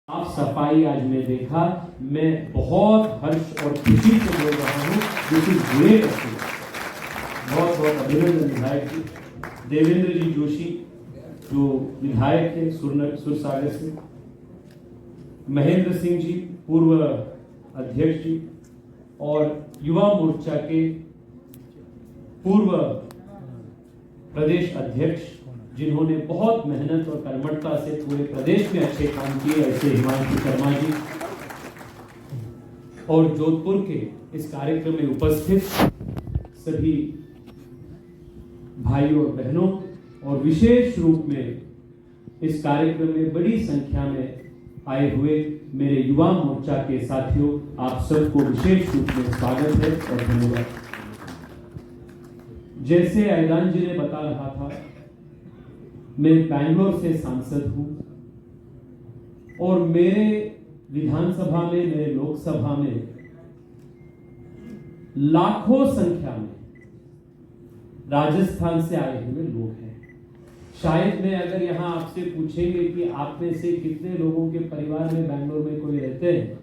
साफ सफाई आज मैं देखा, मैं बहुत हर्ष और खुशी से बोल रहा हूँ। This is great. बहुत बहुत अभिनंदन विधायक जी, देवेंद्र जी जोशी जो विधायक थे सुरसागर से, महेंद्र सिंह जी पूर्व अध्यक्ष जी, और युवा मोर्चा के पूर्व प्रदेश अध्यक्ष जिन्होंने बहुत मेहनत और कर्मठता से पूरे प्रदेश में अच्छे काम किए, ऐसे हिमांशु शर्मा जी, और जोधपुर के इस कार्यक्रम में उपस्थित सभी भाइयों और बहनों, और विशेष रूप में इस कार्यक्रम में बड़ी संख्या में आए हुए मेरे युवा मोर्चा के साथियों, आप सबको विशेष रूप में स्वागत है और धन्यवाद। जैसे ऐलान जी ने बता रहा था, मैं बैंगलोर से सांसद हूं और मेरे विधानसभा में, मेरे लोकसभा में लाखों संख्या में राजस्थान से आए हुए लोग हैं। शायद मैं अगर यहां आपसे पूछेंगे कि आप में से कितने लोगों के परिवार में बैंगलोर में कोई रहते हैं,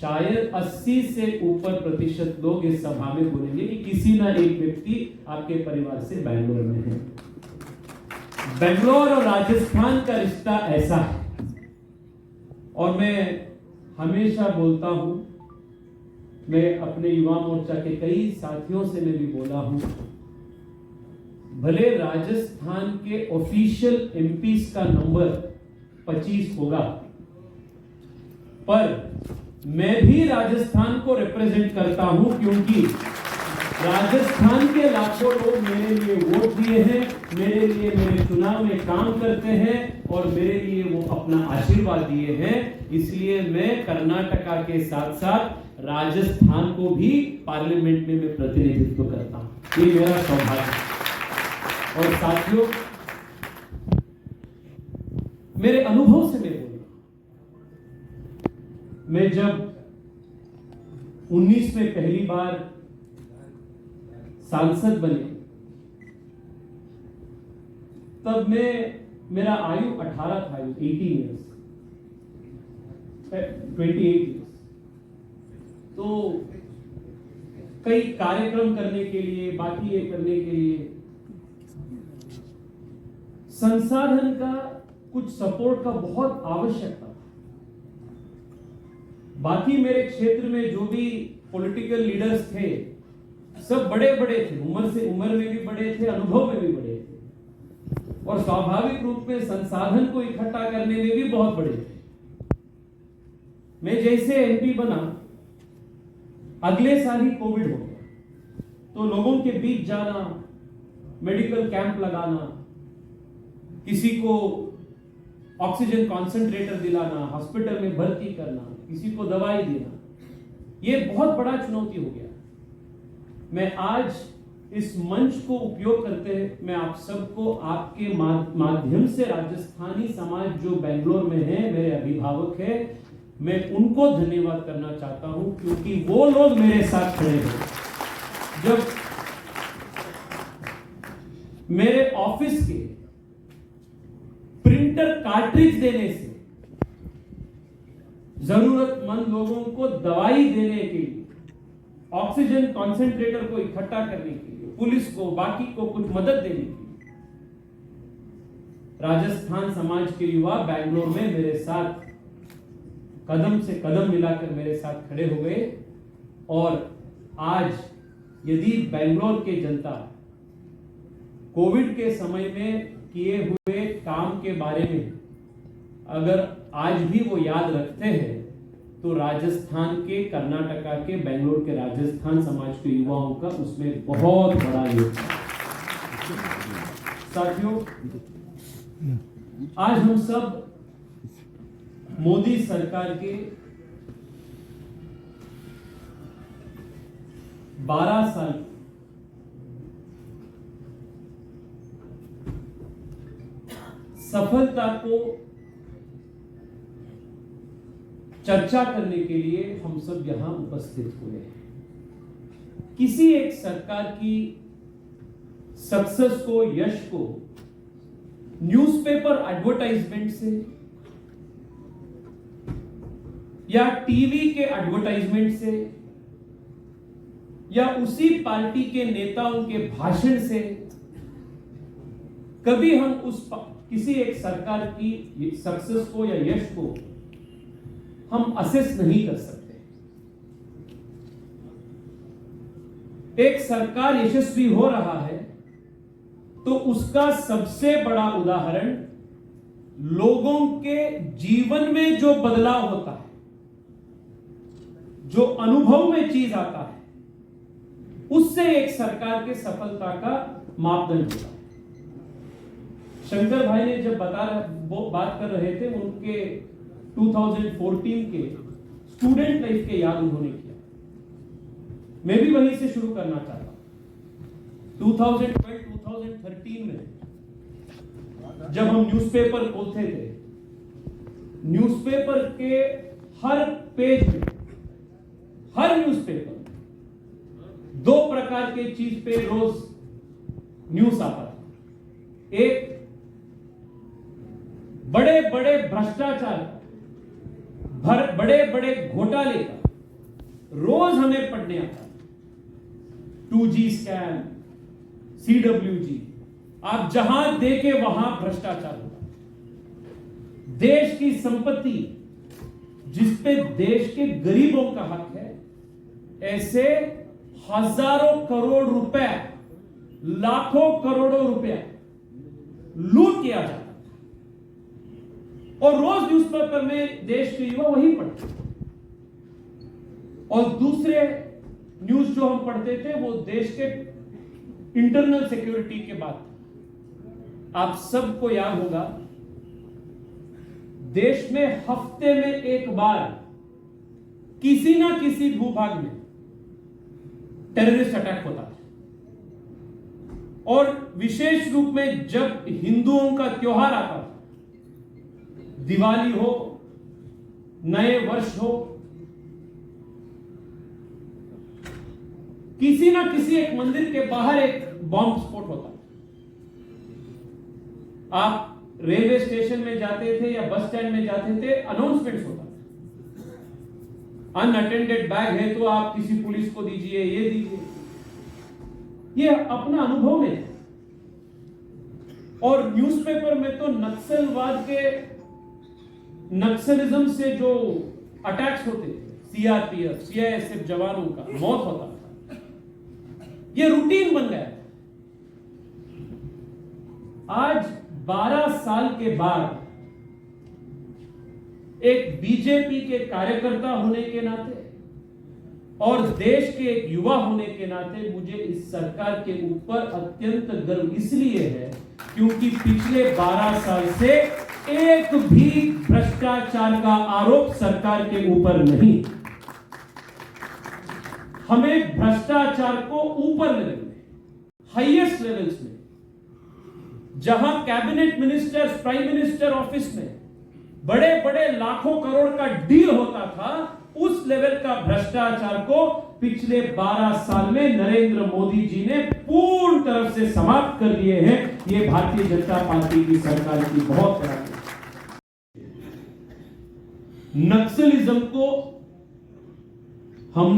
शायद 80 से ऊपर प्रतिशत लोग इस सभा में बोलेंगे कि किसी ना एक व्यक्ति आपके परिवार से बैंगलोर में है। बेंगलोर और राजस्थान का रिश्ता ऐसा है, और मैं हमेशा बोलता हूं, मैं अपने युवा मोर्चा के कई साथियों से मैं भी बोला हूं, भले राजस्थान के ऑफिशियल एमपीज का नंबर 25 होगा, पर मैं भी राजस्थान को रिप्रेजेंट करता हूं, क्योंकि राजस्थान के लाखों लोग मेरे लिए वोट दिए हैं, मेरे लिए मेरे चुनाव में काम करते हैं, और मेरे लिए वो अपना आशीर्वाद दिए हैं। इसलिए मैं कर्नाटका के साथ साथ राजस्थान को भी पार्लियामेंट में मैं प्रतिनिधित्व करता हूं। ये मेरा सौभाग्य है। और साथियों, मेरे अनुभव से मैं बोल रहा हूं, मैं जब 19 में पहली बार सांसद बने, तब मेरा आयु 18 था, 18 ईयर्स, 28 ईयर्स। तो कई कार्यक्रम करने के लिए, बाकी ये करने के लिए संसाधन का, कुछ सपोर्ट का बहुत आवश्यकता था। बाकी मेरे क्षेत्र में जो भी पॉलिटिकल लीडर्स थे, सब बड़े बड़े थे, उम्र में भी बड़े थे, अनुभव में भी बड़े थे, और स्वाभाविक रूप में संसाधन को इकट्ठा करने में भी बहुत बड़े थे। मैं जैसे एमपी बना, अगले साल ही कोविड हो गया, तो लोगों के बीच जाना, मेडिकल कैंप लगाना, किसी को ऑक्सीजन कॉन्सेंट्रेटर दिलाना, हॉस्पिटल में भर्ती करना, किसी को दवाई देना, ये बहुत बड़ा चुनौती हो गया। मैं आज इस मंच को उपयोग करते हैं, मैं आप सबको आपके माध्यम से राजस्थानी समाज जो बेंगलोर में है, मेरे अभिभावक है, मैं उनको धन्यवाद करना चाहता हूं, क्योंकि वो लोग मेरे साथ खड़े हैं। जब मेरे ऑफिस के प्रिंटर कार्ट्रिज देने से जरूरतमंद लोगों को दवाई देने के लिए, ऑक्सीजन कॉन्सेंट्रेटर को इकट्ठा करने के लिए, पुलिस को, बाकी को कुछ मदद देने के लिए, राजस्थान समाज के युवा बैंगलोर में मेरे साथ कदम से कदम मिलाकर मेरे साथ खड़े हो गए। और आज यदि बैंगलोर के जनता कोविड के समय में किए हुए काम के बारे में अगर आज भी वो याद रखते हैं, तो राजस्थान के, कर्नाटका के, बेंगलोर के राजस्थान समाज के युवाओं का उसमें बहुत बड़ा योगदान। साथियों, आज हम सब मोदी सरकार के 12 साल सफलता को चर्चा करने के लिए हम सब यहां उपस्थित हुए हैं। किसी एक सरकार की सक्सेस को, यश को न्यूज़पेपर एडवर्टाइजमेंट से या टीवी के एडवर्टाइजमेंट से या उसी पार्टी के नेताओं के भाषण से कभी हम किसी एक सरकार की सक्सेस को या यश को हम असेस नहीं कर सकते। एक सरकार यशस्वी हो रहा है तो उसका सबसे बड़ा उदाहरण लोगों के जीवन में जो बदलाव होता है, जो अनुभव में चीज आता है, उससे एक सरकार के सफलता का मापदंड होता है। शंकर भाई ने जब बात कर रहे थे उनके 2014 के स्टूडेंट लाइफ के याद उन्होंने किया, मैं भी वहीं से शुरू करना चाहता हूं। 2012-2013 में जब हम न्यूज़पेपर खोलते थे, न्यूज़पेपर के हर पेज में, हर न्यूज़पेपर दो प्रकार के चीज पे रोज न्यूज आता था। एक बड़े बड़े भ्रष्टाचार, बड़े बड़े घोटाले का रोज हमें पढ़ने आता, 2G स्कैम, CWG, आप जहां देखे वहां भ्रष्टाचार होगा। देश की संपत्ति जिसपे देश के गरीबों का हक है, ऐसे हजारों करोड़ रुपए, लाखों करोड़ों रुपए लूट किया जाता था और रोज न्यूज़पेपर में देश के युवा वही पढ़ते। और दूसरे न्यूज जो हम पढ़ते थे वो देश के इंटरनल सिक्योरिटी के बाद। आप सबको याद होगा, देश में हफ्ते में एक बार किसी ना किसी भूभाग में टेररिस्ट अटैक होता था। और विशेष रूप में जब हिंदुओं का त्योहार आता था, दिवाली हो, नए वर्ष हो, किसी ना किसी एक मंदिर के बाहर एक बॉम्ब स्फोट होता। आप रेलवे स्टेशन में जाते थे या बस स्टैंड में जाते थे, अनाउंसमेंट्स होता था, अनअटेंडेड बैग है तो आप किसी पुलिस को दीजिए, ये दीजिए। ये अपना अनुभव में है। और न्यूज़पेपर में तो नक्सलिज्म से जो अटैक्स होते थे, CRPF, CISF जवानों का मौत होता था, ये रूटीन बन गया। आज 12 साल के बाद एक बीजेपी के कार्यकर्ता होने के नाते और देश के एक युवा होने के नाते मुझे इस सरकार के ऊपर अत्यंत गर्व इसलिए है क्योंकि पिछले 12 साल से एक भी भ्रष्टाचार का आरोप सरकार के ऊपर नहीं। हमें भ्रष्टाचार को ऊपर लेवल में, हाईएस्ट लेवल्स में, जहां cabinet ministers, prime minister office में बड़े बड़े लाखों करोड़ का डील होता था, उस लेवल का भ्रष्टाचार को पिछले 12 साल में नरेंद्र मोदी जी ने पूर्ण तरफ से समाप्त कर दिए हैं। ये भारतीय जनता पार्टी की सरकार की बहुत बड़ा नक्सलिज्म को हमने